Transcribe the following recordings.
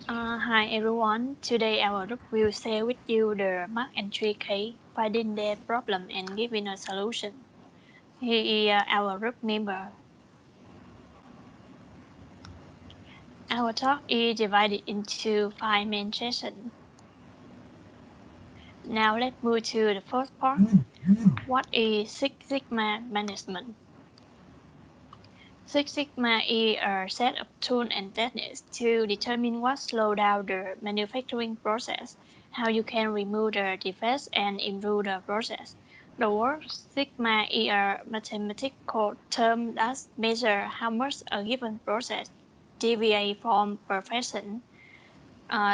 Hi everyone, today our group will share with you the mark entry case, finding the problem and giving a solution. Here is our group member. Our talk is divided into 5 main sessions. Now let's move to the first part. What is Six Sigma management? Six Sigma is a set of tools and techniques to determine what slows down the manufacturing process, how you can remove the defects and improve the process. The word sigma is a mathematical term that measures how much a given process deviates from perfection.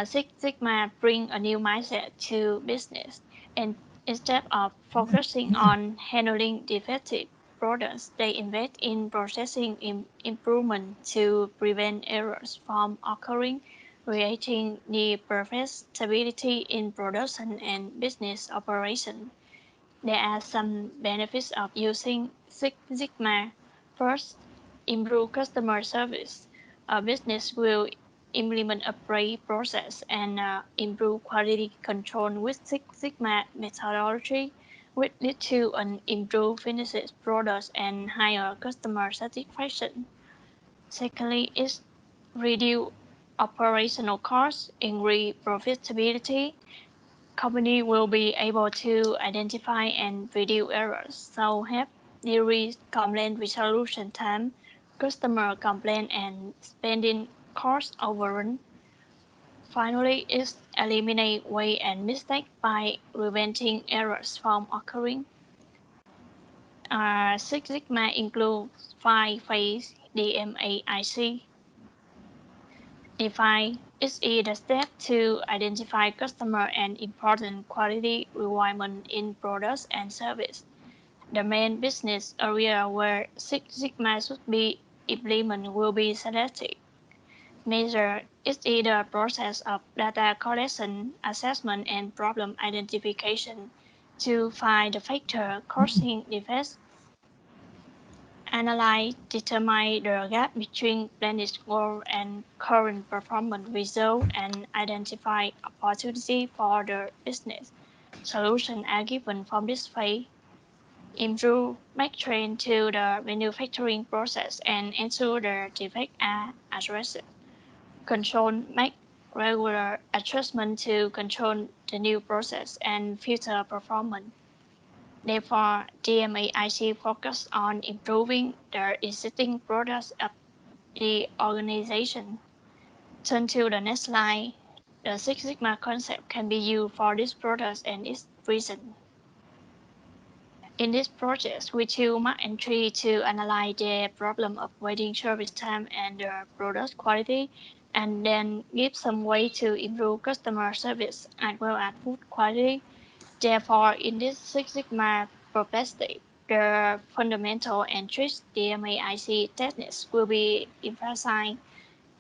Six Sigma bring a new mindset to business, and instead of focusing on handling defective products, they invest in processing improvement to prevent errors from occurring, creating the perfect stability in production and business operation. There are some benefits of using Six Sigma. First, improve customer service. A business will implement a pre-process and improve quality control with Six Sigma methodology, which lead to an improved finished products and higher customer satisfaction. Secondly, is reduce operational costs, increase profitability. Company will be able to identify and reduce errors, so have decreased complaint resolution time, customer complaint and spending cost overrun. Finally, is eliminate waste and mistake by preventing errors from occurring. Six Sigma includes 5-phase DMAIC. Define is the step to identify customer and important quality requirements in products and service. The main business area where Six Sigma should be implemented will be selected. Measure is the process of data collection, assessment, and problem identification to find the factor causing defects. Analyze, determine the gap between planned goal and current performance result, and identify opportunity for the business. Solutions are given from this phase. Improve make train to the manufacturing process and ensure the defects are addressed. Control make regular adjustment to control the new process and future performance. Therefore, DMAIC focus on improving the existing products of the organization. Turn to the next slide. The Six Sigma concept can be used for this product and its reason. In this project, we choose mark entry to analyze the problem of waiting service time and the product quality, and then give some way to improve customer service as well as food quality. Therefore, in this Six Sigma perspective, the fundamental and strict DMAIC techniques will be emphasized,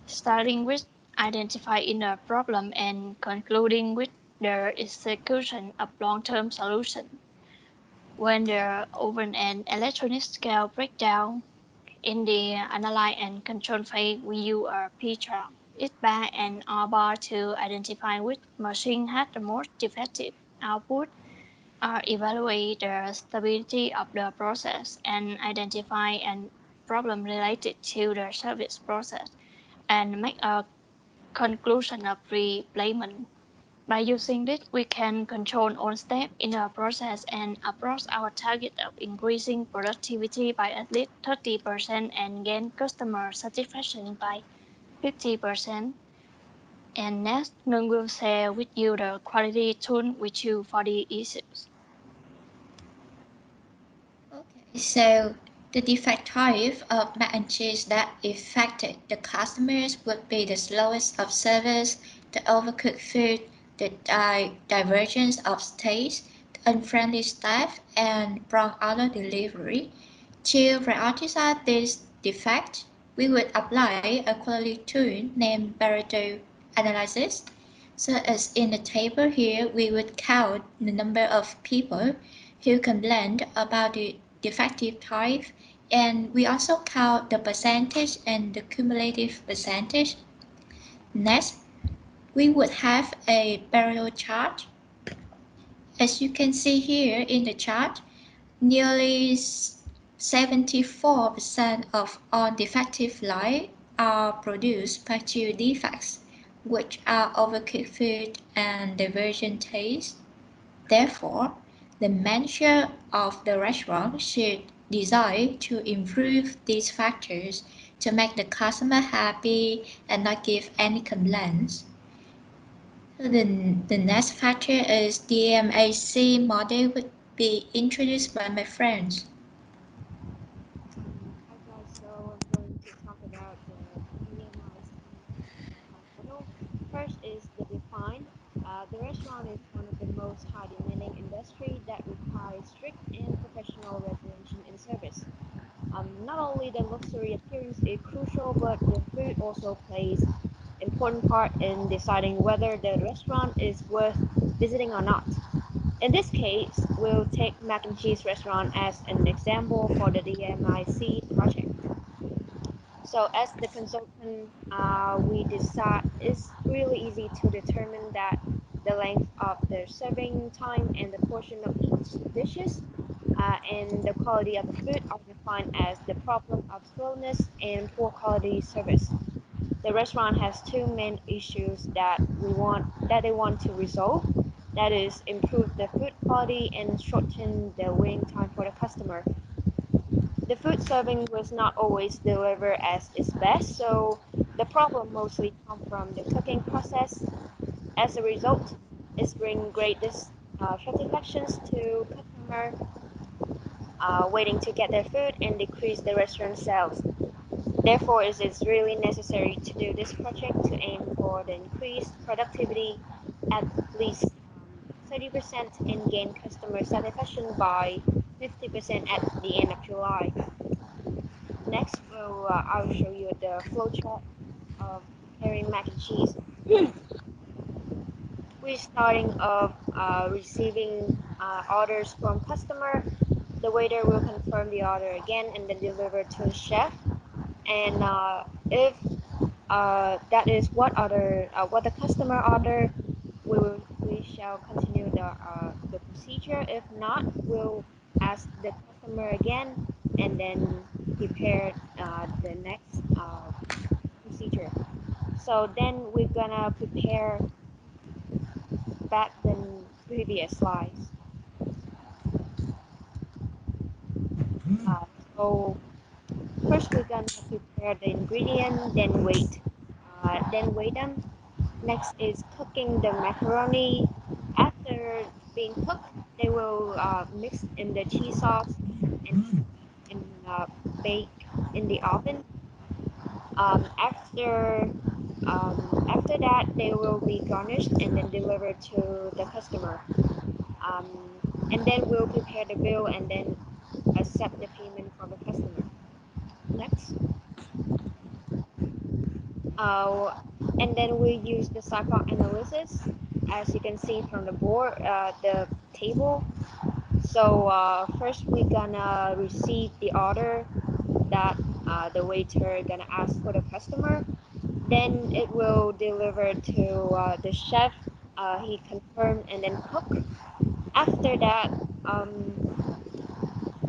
starting with identifying the problem and concluding with the execution of long-term solutions. When the oven and electronic scale break down, in the analyze and control phase, we use a P-chart, X bar and R bar to identify which machine has the most defective output, evaluate the stability of the process, and identify a problem related to the service process, and make a conclusion of replacement. By using this, we can control all steps in the process and approach our target of increasing productivity by at least 30% and gain customer satisfaction by 50%. And next, Ngân will share with you the quality tool we choose for the issues. Okay, so the defect type of mac and cheese that affected the customers would be the slowest of service, the overcooked food, the divergence of taste, the unfriendly staff, and wrong order delivery. To prioritize these defects, we would apply a quality tool named Pareto analysis. So as in the table here, we would count the number of people who complained about the defective type, and we also count the percentage and the cumulative percentage. Next, we would have a burial chart. As you can see here in the chart, nearly 74% of all defective light are produced by two defects, which are overcooked food and diversion taste. Therefore, the manager of the restaurant should decide to improve these factors to make the customer happy and not give any complaints. So the next factor is the MAC model would be introduced by my friends. Hi guys, so I'm going to talk about the VNU-HCMIU model. First is the define. The restaurant is one of the most high demanding industry that requires strict and professional regulation in service. Not only the luxury appearance is crucial, but the food also plays important part in deciding whether the restaurant is worth visiting or not. In this case, we'll take mac and cheese restaurant as an example for the DMIC project. So as the consultant, we decide it's really easy to determine that the length of the serving time and the portion of each dishes and the quality of the food are defined as the problem of slowness and poor quality service. The restaurant has two main issues that they want to resolve. That is, improve the food quality and shorten the waiting time for the customer. The food serving was not always delivered as its best, so the problem mostly come from the cooking process. As a result, it brings great satisfactions to customer waiting to get their food and decrease the restaurant sales. Therefore, it is really necessary to do this project to aim for the increased productivity at least 30% and gain customer satisfaction by 50% at the end of July. Next, I'll show you the flowchart of preparing mac and cheese. We're starting of receiving orders from customer. The waiter will confirm the order again and then deliver to the chef. And if that is what the customer order, we shall continue the procedure. If not, we'll ask the customer again and then prepare the next procedure. So then we're gonna prepare back the previous slides. Uh, so first we're gonna prepare the ingredient, then weigh them. Next is cooking the macaroni. After being cooked, they will mix in the cheese sauce and and bake in the oven. Um, after after that, they will be garnished and then delivered to the customer. Um, and then we'll prepare the bill and then accept the payment from the customer. Next, uh, and then we use the cycle analysis. As you can see from the board, the table. So first we're gonna receive the order that the waiter gonna ask for the customer. Then it will deliver to the chef. He confirm and then cook. After that,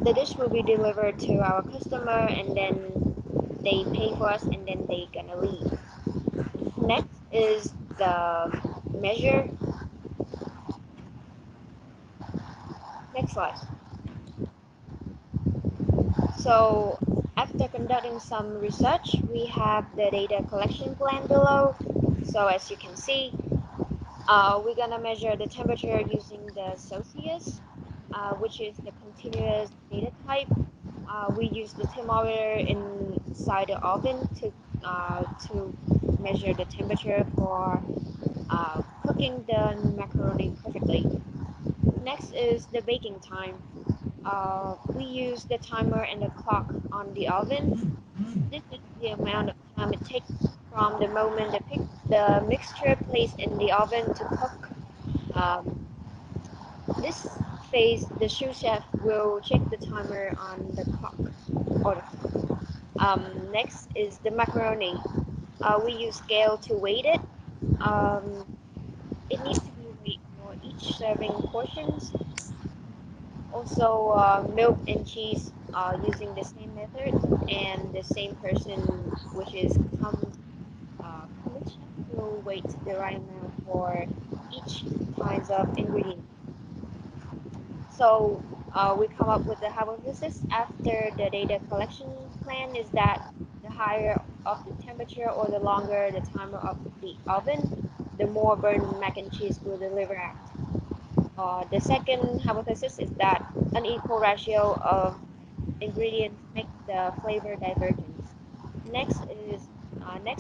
the dish will be delivered to our customer, and then they pay for us, and then they gonna leave. Next is the measure. Next slide. So after conducting some research, we have the data collection plan below. So as you can see, we're gonna measure the temperature using the Celsius, which is the continuous data type. We use the thermometer inside the oven to measure the temperature for cooking the macaroni perfectly. Next is the baking time. We use the timer and the clock on the oven. This is the amount of time it takes from the moment the mixture placed in the oven to cook. Um, this phase, the sous chef will check the timer on the clock or the clock. Next is the macaroni. we use scale to weight it. Um, it needs to be weighed for each serving portions. Also, milk and cheese using the same method and the same person, which is commission, will weight the right amount for each kinds of ingredient. So we come up with the hypothesis after the data collection plan is that the higher of the temperature or the longer the timer of the oven, the more burnt mac and cheese will deliver out. The second hypothesis is that unequal ratio of ingredients make the flavor divergence. Next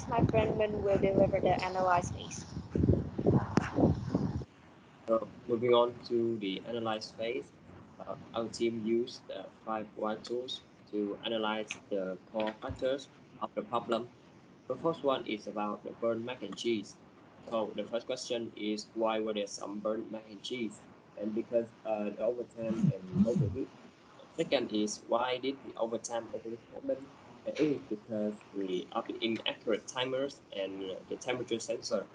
my friend will deliver the analyzed taste. So moving on to the analyze phase, our team used five why tools to analyze the core factors of the problem. The first one is about the burnt mac and cheese. So the first question is why were there some burnt mac and cheese? And because the overtime and overheat. Second is why did the overtime overheat happen? It is because of the inaccurate timers and the temperature sensor.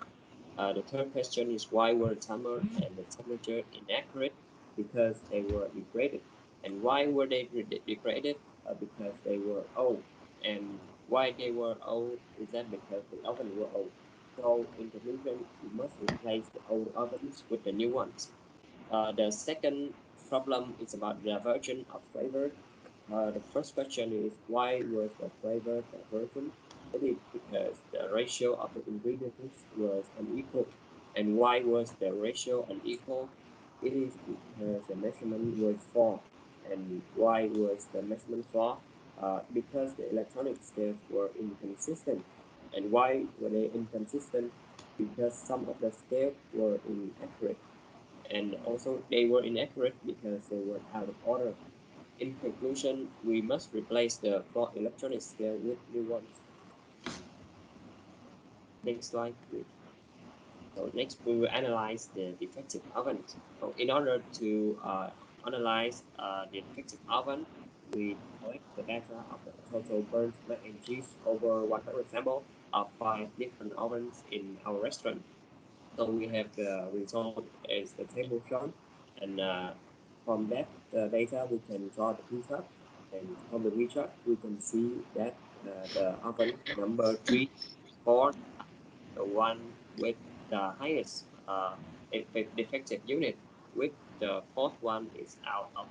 The third question is why were the timer and the temperature inaccurate? Because they were degraded. And why were they degraded? Because they were old. And why they were old is that because the oven were old. So in conclusion, we must replace the old ovens with the new ones. The second problem is about diversion of flavor. The first question is why was the flavor divergent? It is because the ratio of the ingredients was unequal. And why was the ratio unequal? It is because the measurement was flawed. And why was the measurement flawed? Because the electronic scales were inconsistent. And why were they inconsistent? Because some of the scales were inaccurate, and also they were inaccurate because they were out of order. In conclusion, we must replace the flawed electronic scale with new ones. Next slide, please. So next we will analyze the defective ovens. So in order to analyze the defective oven, we collect the data of the total burnt mac and cheese over 100 samples of 5 different ovens in our restaurant. So we have the result as the table shown, and from that data we can draw the p chart, and from the p chart we can see that the oven number 3, 4, the one with the highest defective unit, with the fourth one is out of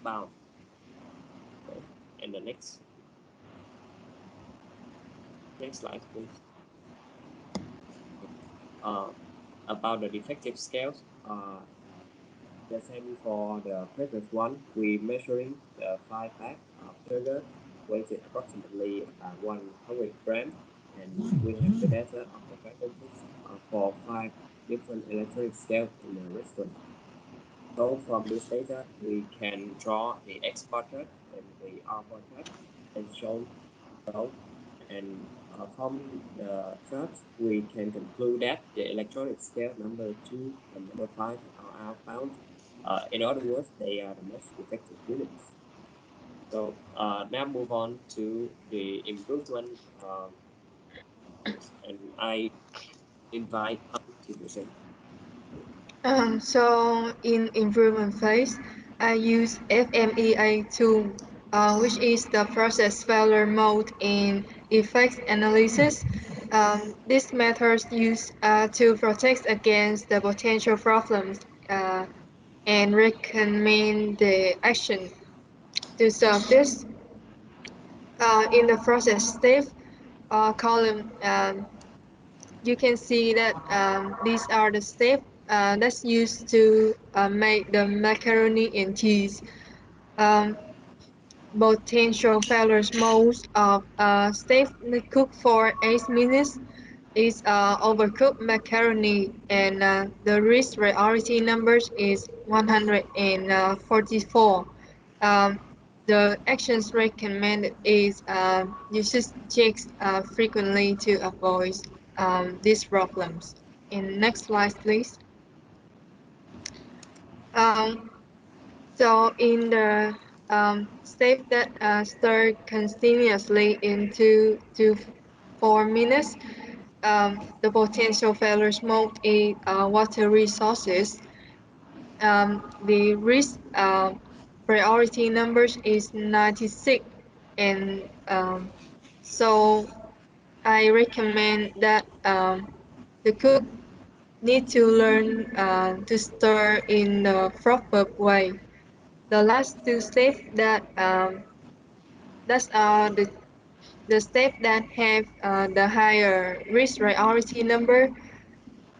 bound. Okay, and the next slide, please. Uh, about the defective scales. The same for the previous one, we measuring the 5 pack of sugar weighted approximately 100 grams, and we have the data of the preferences for 5 different electronic scales in the restaurant. So from this data, we can draw the X bar chart and the R bar chart as shown below. And from the charts, we can conclude that the electronic scale number 2 and number 5 are outbound. In other words, they are the most effective units. So now move on to the improvement phase, and I invite Hung to present. So in improvement phase, I use FMEA tool, which is the process failure mode in effects analysis. This method is used to protect against the potential problems and recommend the action to solve this. In the process step column, you can see that these are the steps that's used to make the macaroni and cheese. Um, Potential failures most of steak cooked for 8 minutes is overcooked macaroni, and the risk priority numbers is 144. Um, the actions recommended is you should check frequently to avoid these problems. In next slide, please. Um, So in the step that stir continuously into to 4 minutes. The potential failures mode is water resources. The risk priority numbers is 96, and so I recommend that the cook need to learn to stir in the proper way. The last two steps that are the steps that have the higher risk priority number.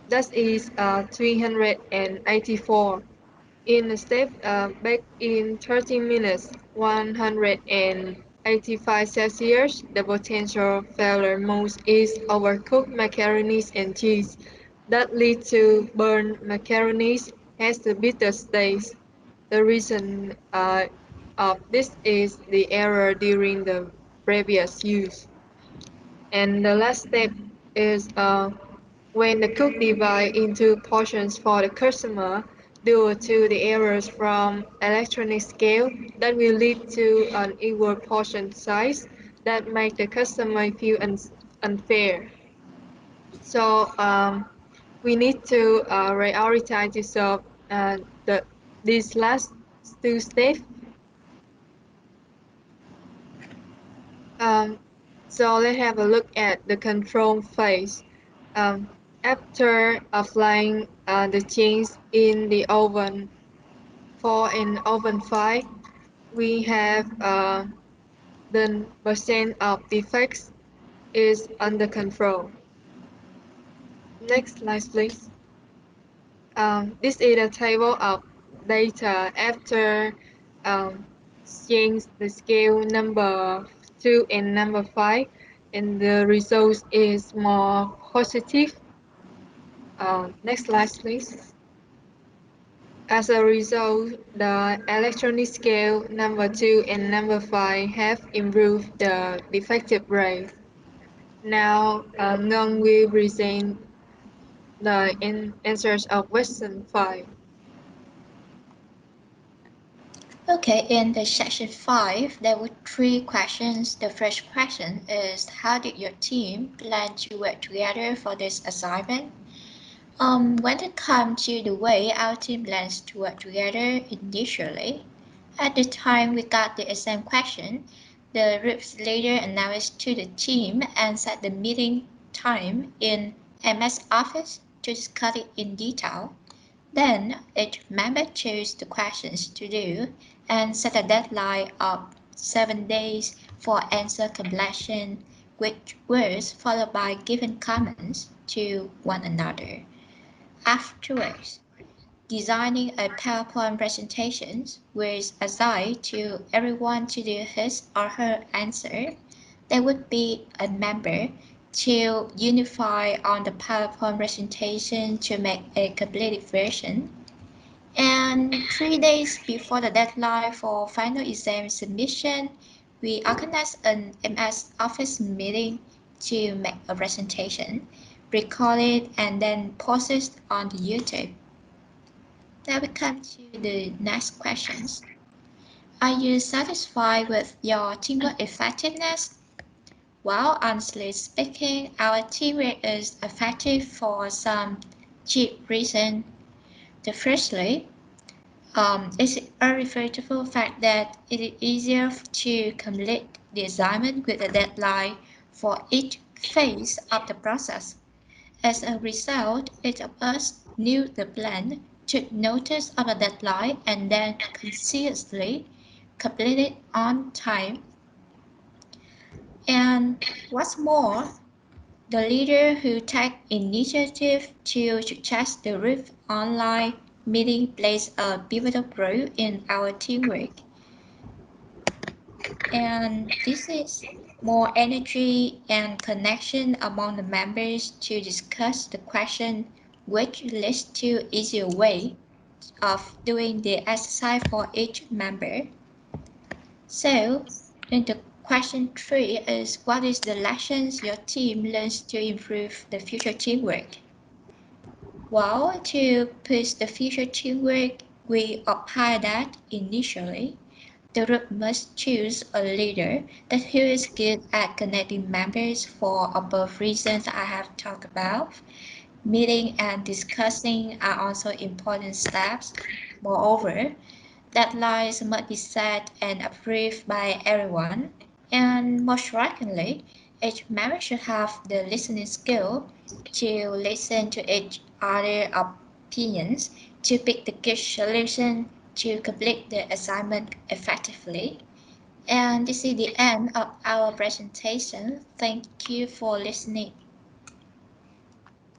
That is 384. In a step back in 30 minutes, 185 Celsius, the potential failure mode is overcooked macaronis and cheese. That leads to burnt macaronis has the bitter taste. The reason of this is the error during the previous use. And the last step is when the cook divide into portions for the customer due to the errors from electronic scale that will lead to an equal portion size that make the customer feel unfair. So we need to prioritize to solve the these last two steps. Um, so let's have a look at the control phase. Um, After applying the change in the oven 4 and oven 5, we have the percent of defects is under control. Next slide, please. This is a table of data after um, change the scale number 2 and number 5, and the result is more positive. Next slide, please. As a result, the electronic scale number 2 and number 5 have improved the defective rate. Now, Ngân will present the answers of question 5. Okay, in the section 5, there were three questions. The first question is, how did your team plan to work together for this assignment? When it comes to the way our team plans to work together initially, at the time we got the exam question, the group's leader announced to the team and set the meeting time in MS Office to discuss it in detail. Then each member chose the questions to do and set a deadline of 7 days for answer completion, which was followed by giving comments to one another. Afterwards, designing a PowerPoint presentation was assigned to everyone to do his or her answer. There would be a member to unify on the PowerPoint presentation to make a completed version. And 3 days before the deadline for final exam submission, we organized an MS Office meeting to make a presentation, record it, and then post it on the YouTube. Now we come to the next questions. Are you satisfied with your teamwork effectiveness? Well, honestly speaking, our teamwork is effective for some cheap reasons. The firstly, it's a irrefutable fact that it is easier to complete the assignment with a deadline for each phase of the process. As a result, each of us knew the plan, took notice of the deadline, and then consciously completed on time. And what's more, the leader who takes initiative to suggest the RIF online meeting plays a pivotal role in our teamwork. And this is more energy and connection among the members to discuss the question, which leads to easier way of doing the exercise for each member. So, then the question 3 is, what is the lessons your team learns to improve the future teamwork? Well, to push the future teamwork, we apply that initially The group must choose a leader that who is good at connecting members for above reasons I have talked about. Meeting and discussing are also important steps. Moreover, deadlines must be set and approved by everyone. And most strikingly, each member should have the listening skill to listen to each other's opinions, to pick the good solution, to complete the assignment effectively. And this is the end of our presentation. Thank you for listening.